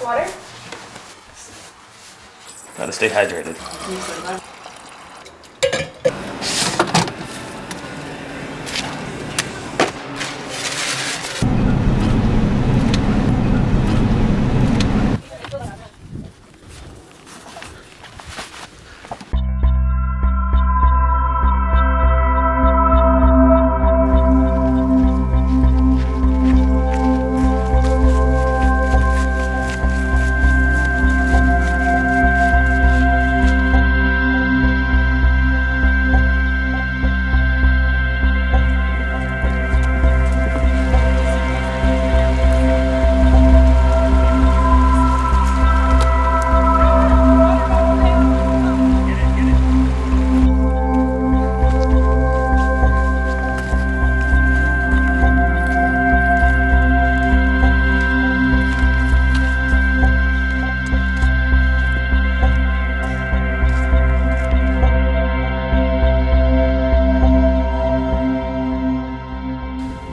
Water? Gotta stay hydrated.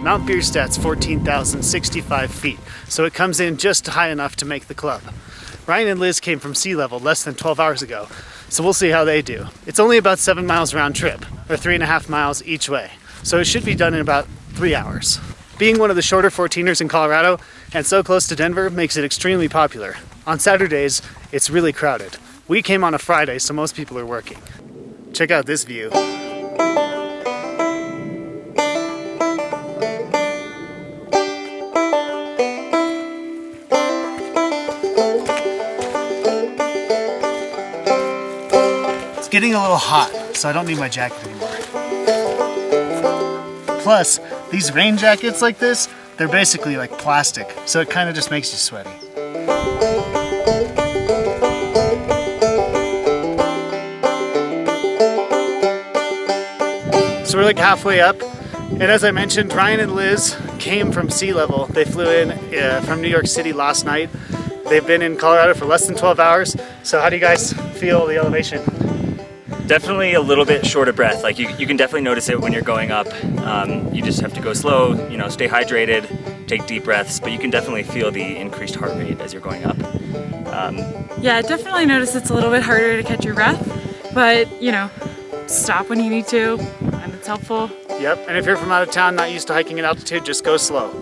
Mount Bierstadt's 14,065 feet, so it comes in just high enough to make the club. Ryan and Liz came from sea level less than 12 hours ago, so we'll see how they do. It's only about 7 miles round trip, or 3.5 miles each way, so it should be done in about 3 hours. Being one of the shorter 14ers in Colorado and so close to Denver makes it extremely popular. On Saturdays, it's really crowded. We came on a Friday, so most people are working. Check out this view. It's getting a little hot, so I don't need my jacket anymore. Plus, these rain jackets like this, they're basically like plastic, so it kind of just makes you sweaty. So we're like halfway up, and as I mentioned, Ryan and Liz came from sea level. They flew in from New York City last night. They've been in Colorado for less than 12 hours. So how do you guys feel the elevation? Definitely a little bit short of breath. Like you can definitely notice it when you're going up. You just have to go slow, stay hydrated, take deep breaths, but you can definitely feel the increased heart rate as you're going up. Yeah, definitely notice it's a little bit harder to catch your breath, but stop when you need to, and it's helpful. Yep, and if you're from out of town, not used to hiking at altitude, just go slow.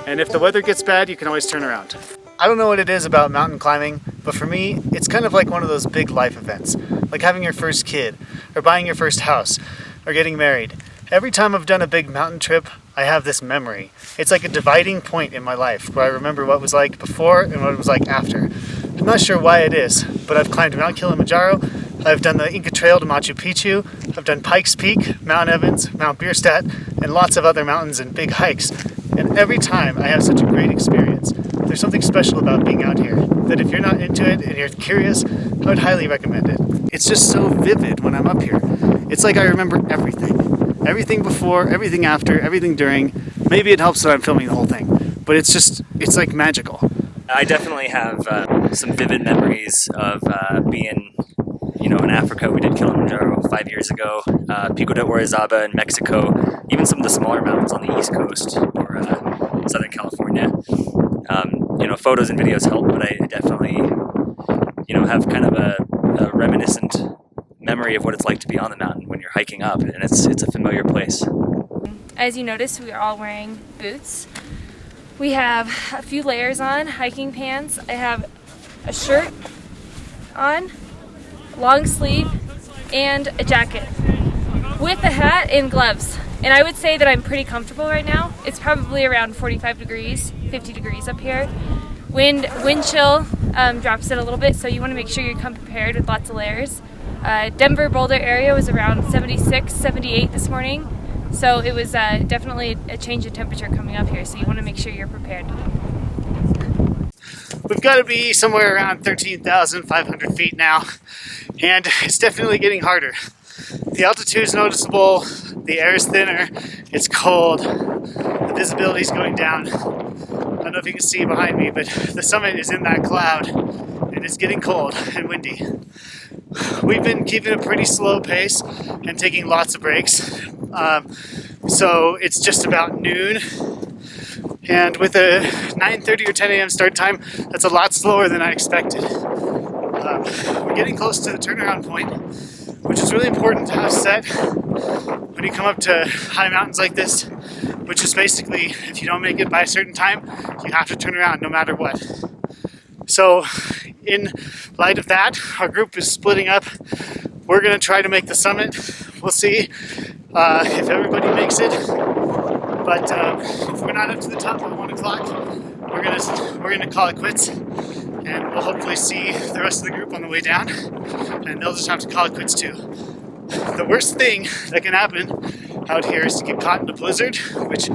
And if the weather gets bad, you can always turn around. I don't know what it is about mountain climbing, but for me, it's kind of like one of those big life events, like having your first kid, or buying your first house, or getting married. Every time I've done a big mountain trip, I have this memory. It's like a dividing point in my life, where I remember what it was like before and what it was like after. I'm not sure why it is, but I've climbed Mount Kilimanjaro, I've done the Inca Trail to Machu Picchu, I've done Pikes Peak, Mount Evans, Mount Bierstadt, and lots of other mountains and big hikes. And every time I have such a great experience. There's something special about being out here, that if you're not into it and you're curious, I would highly recommend it. It's just so vivid when I'm up here. It's like I remember everything. Everything before, everything after, everything during. Maybe it helps that I'm filming the whole thing, but it's like magical. I definitely have some vivid memories of being, in Africa. We did Kilimanjaro 5 years ago, Pico de Orizaba in Mexico, even some of the smaller mountains on the East Coast or Southern California. Photos and videos help, but I definitely, have kind of a reminiscent memory of what it's like to be on the mountain when you're hiking up, and it's a familiar place. As you notice, we are all wearing boots. We have a few layers on, hiking pants. I have a shirt on, long sleeve, and a jacket with a hat and gloves. And I would say that I'm pretty comfortable right now. It's probably around 45 degrees, 50 degrees up here. Wind chill drops it a little bit, so you want to make sure you come prepared with lots of layers. Denver Boulder area was around 76, 78 this morning. So it was definitely a change in temperature coming up here, so you want to make sure you're prepared. We've got to be somewhere around 13,500 feet now, and it's definitely getting harder. The altitude is noticeable, the air is thinner, it's cold, the visibility is going down. I don't know if you can see behind me, but the summit is in that cloud, and it's getting cold and windy. We've been keeping a pretty slow pace and taking lots of breaks. So it's just about noon, And with a 9:30 or 10 a.m. start time, that's a lot slower than I expected. We're getting close to the turnaround point, which is really important to have set when you come up to high mountains like this, which is basically, if you don't make it by a certain time, you have to turn around no matter what. So in light of that, our group is splitting up. We're going to try to make the summit. We'll see if everybody makes it. But if we're not up to the top by 1 o'clock, we're gonna call it quits, and we'll hopefully see the rest of the group on the way down, and they'll just have to call it quits too. The worst thing that can happen out here is to get caught in a blizzard, which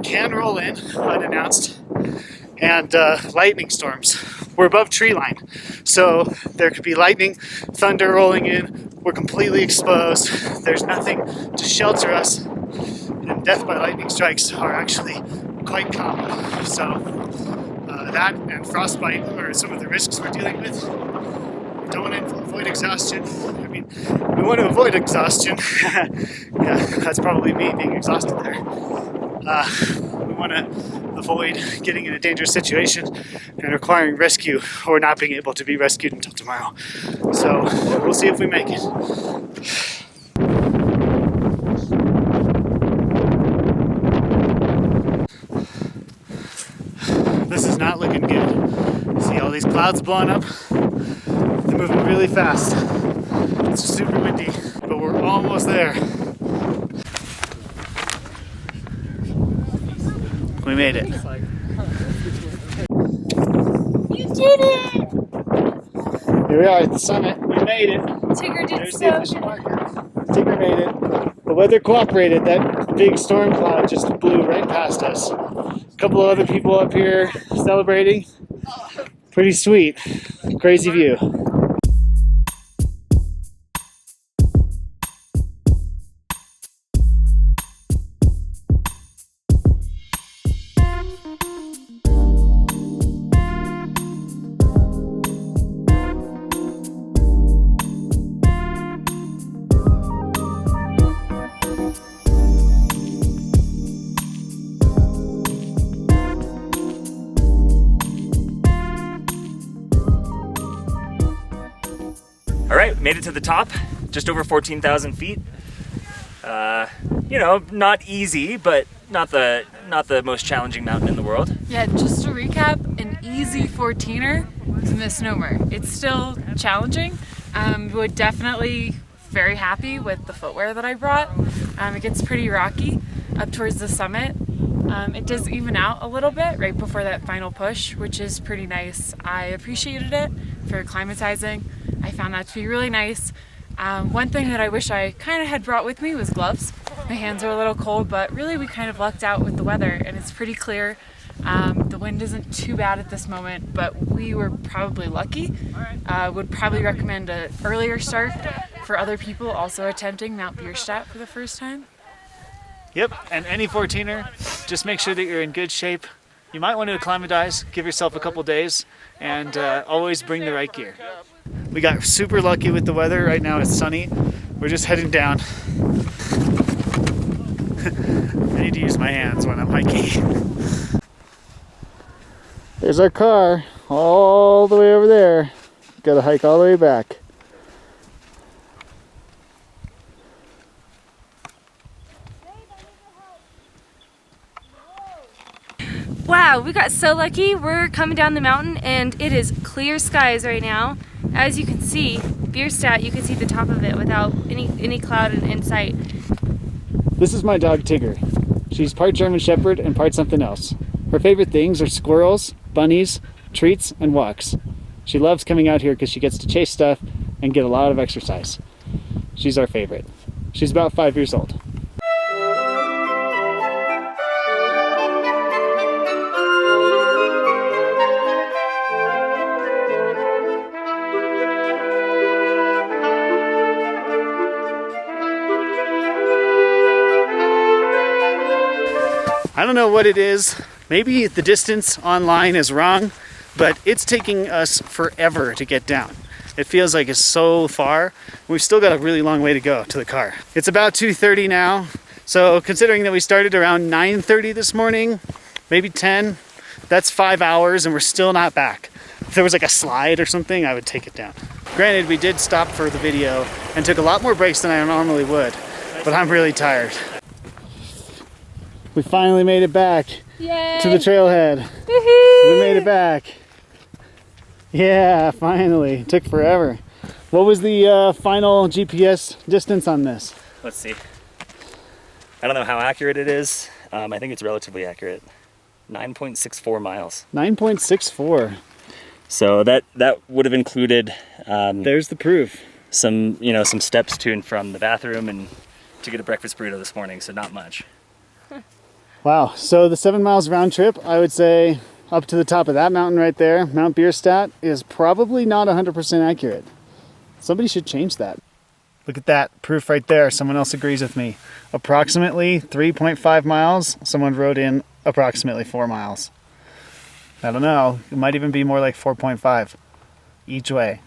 can roll in unannounced, and lightning storms. We're above tree line, so there could be lightning, thunder rolling in. We're completely exposed. There's nothing to shelter us, and death by lightning strikes are actually quite common. So that and frostbite are some of the risks we're dealing with. We don't want to avoid exhaustion. I mean, we want to avoid exhaustion. Yeah, that's probably me being exhausted there. We want to avoid getting in a dangerous situation and requiring rescue or not being able to be rescued until tomorrow. So we'll see if we make it. This is not looking good. See all these clouds blowing up? They're moving really fast. It's super windy, but we're almost there. We made it. You did it! Here we are at the summit. We made it. Tigger did There's the so official good. marker. Tigger made it. The weather cooperated. That big storm cloud just blew right past us. A couple of other people up here celebrating. Pretty sweet. Crazy view. All right, made it to the top, just over 14,000 feet. You know, not easy, but not the most challenging mountain in the world. Yeah, just to recap, an easy 14er is a misnomer. It's still challenging. Would definitely very happy with the footwear that I brought. It gets pretty rocky up towards the summit. It does even out a little bit right before that final push, which is pretty nice. I appreciated it for acclimatizing. I found that to be really nice. One thing that I wish I kind of had brought with me was gloves. My hands are a little cold, but really we kind of lucked out with the weather and it's pretty clear. The wind isn't too bad at this moment, but we were probably lucky. Would probably recommend an earlier start for other people also attempting Mount Bierstadt for the first time. Yep, and any 14er, just make sure that you're in good shape. You might want to acclimatize, give yourself a couple days, and always bring the right gear. We got super lucky with the weather. Right now it's sunny. We're just heading down. I need to use my hands when I'm hiking. There's our car, all the way over there. Got to hike all the way back. Wow, we got so lucky. We're coming down the mountain and it is clear skies right now. As you can see, Bierstadt, you can see the top of it without any cloud in sight. This is my dog Tigger. She's part German Shepherd and part something else. Her favorite things are squirrels, bunnies, treats, and walks. She loves coming out here because she gets to chase stuff and get a lot of exercise. She's our favorite. She's about 5 years old. I don't know what it is. Maybe the distance online is wrong, but it's taking us forever to get down. It feels like it's so far. We've still got a really long way to go to the car. It's about 2:30 now. So considering that we started around 9:30 this morning, maybe 10. That's 5 hours and we're still not back. If there was like a slide or something, I would take it down. Granted, we did stop for the video and took a lot more breaks than I normally would, but I'm really tired. We finally made it back Yay! to the trailhead. Woohoo! We made it back. Yeah, finally. It took forever. What was the final GPS distance on this? Let's see. I don't know how accurate it is. I think it's relatively accurate. 9.64 miles. 9.64. So that would have included There's the proof. some steps to and from the bathroom and to get a breakfast burrito this morning. So not much. Wow, so the 7 miles round trip, I would say up to the top of that mountain right there, Mount Bierstadt, is probably not 100% accurate. Somebody should change that. Look at that proof right there. Someone else agrees with me. Approximately 3.5 miles. Someone wrote in approximately 4 miles. I don't know. It might even be more like 4.5 each way.